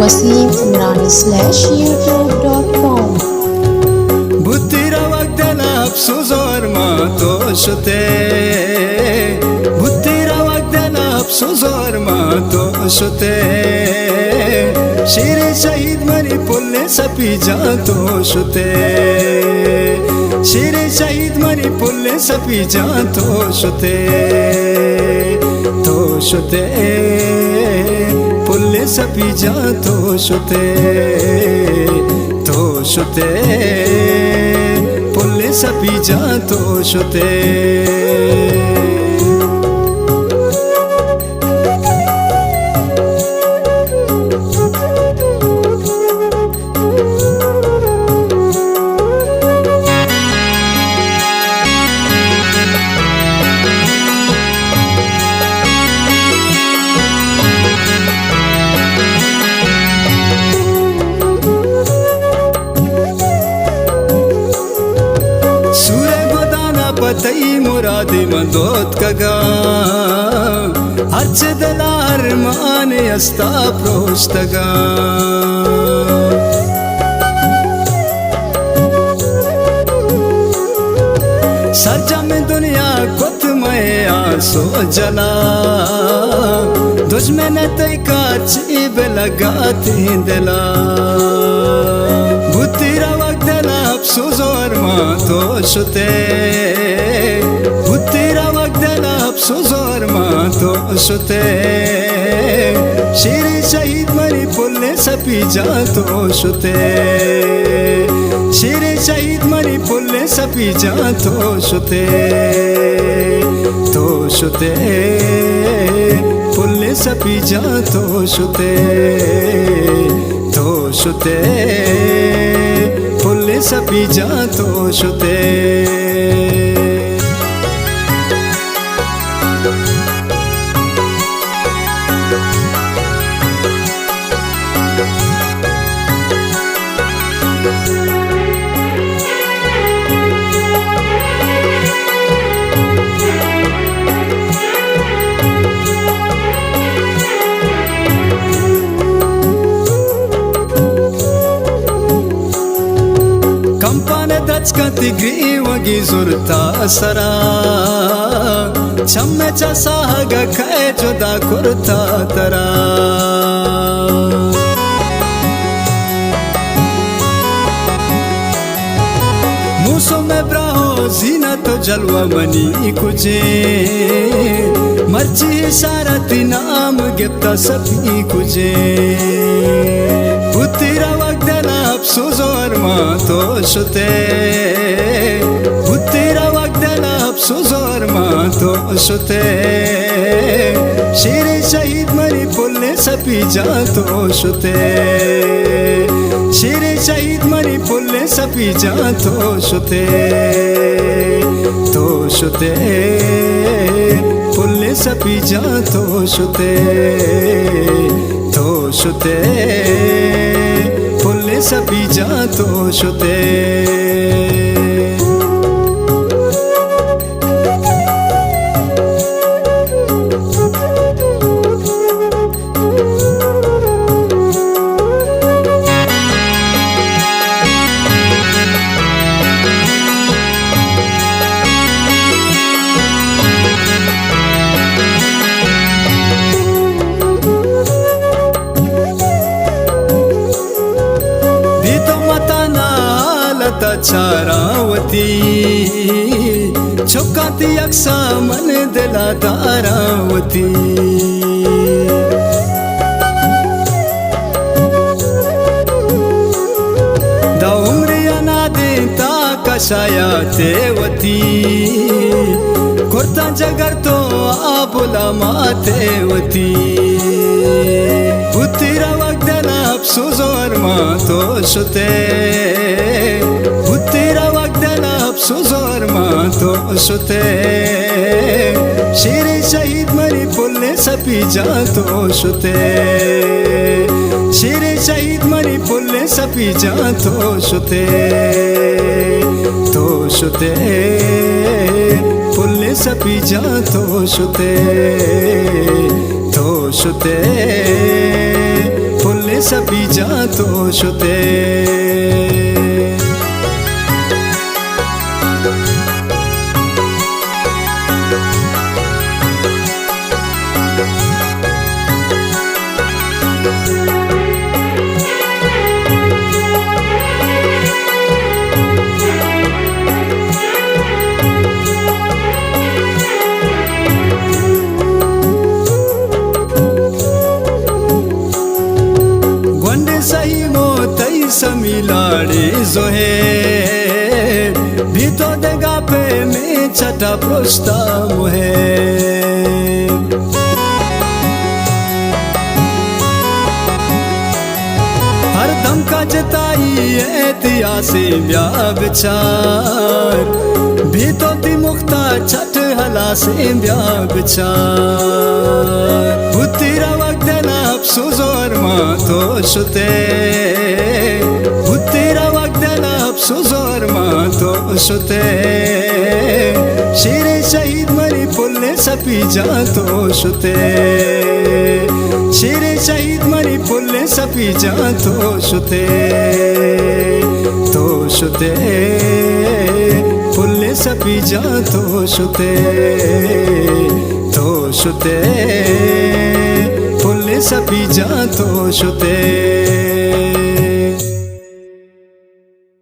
wasim_youtube.com. Butira waqtana absuzor ma toshte Butira waqtana absuzor ma toshte Shire shahid mari pulle sapi ja toshte Shire shahid mari pulle sapi ja toshte Toshte pulle sapi ja toshte Toshte pulle sapi ja toshte पतई मुरादी मंदोत कगा हर्च दलार माने अस्ता प्रोस्तगा सरजा में दुनिया कुत में आसो जला दुश्मन तई काची लगाती दिला बुतीरा वक्त अफसोसोर मा तोशते बुतीरा वक्त अफसोसोर मा तोशते शिरी शहीद मरी पुल्ले सपी जा तोशते शिरी शहीद मरी पुल्ले सपी जा तोशते तोशते पुल्ले सपी जा तोशते तोशते पुल्ले सपी जा तोशते कंपाने दचका तिग्री वगी जुरता सरा छम्मे चसाग खे जुदा कुर्ता तरा मूसो में ब्राहो जीना तो जलवा मनी कुजे मर्जी इशारती नाम गिफ्ता सभी कुजे बुतीरा वक्त अफसोसोर मा तोशते बुतीरा वक्त अफसोसोर मा तोशते शिरे शहीद मरी पुल्ले सपी जा तोशते शिरे शहीद मरी पुल्ले सपी जा तोशते तोशते पुल्ले सपी जा तोशते तोशते पुल्ले सपी जा तोशते चारावती छुकाती अक्सा मन दिला तारावती दा उम्रिया ना देता कशाया तेवती कुर्ता जगर तो आबुला मातेवती बुतीरा वक्त अफसोसोर मा तोशते बुतीरा वक्त अफसोसोर मा तोशते शिरे शहीद मरी पुल्ले सपी जा तोशते शिरे शहीद मरी पुल्ले सपी जा तोशते तोशते पुल्ले सपी जा तोशते तोशते पुल्ले सपी शुते सही मोतई समिलाड़ी जो है भी तो देगा पे में छठा पुष्टा मुहे हर दम का जताई ऐतिहासी ब्याह विचार भी तो दी मुख्ता छठ हला से ब्याह विचार बुत्तीरा वक्त अफसोस माँ तो शुते बुत्तीरा वक्त अफसोस माँ तो शुते शेरे शहीद मरी पुल्ले सपी जा तो शुते शेरे शहीद मरी पुल्ले सपी जा तो शुते पुल्ले सपी जा तो शुते पुल्ले सपी जा तो शुते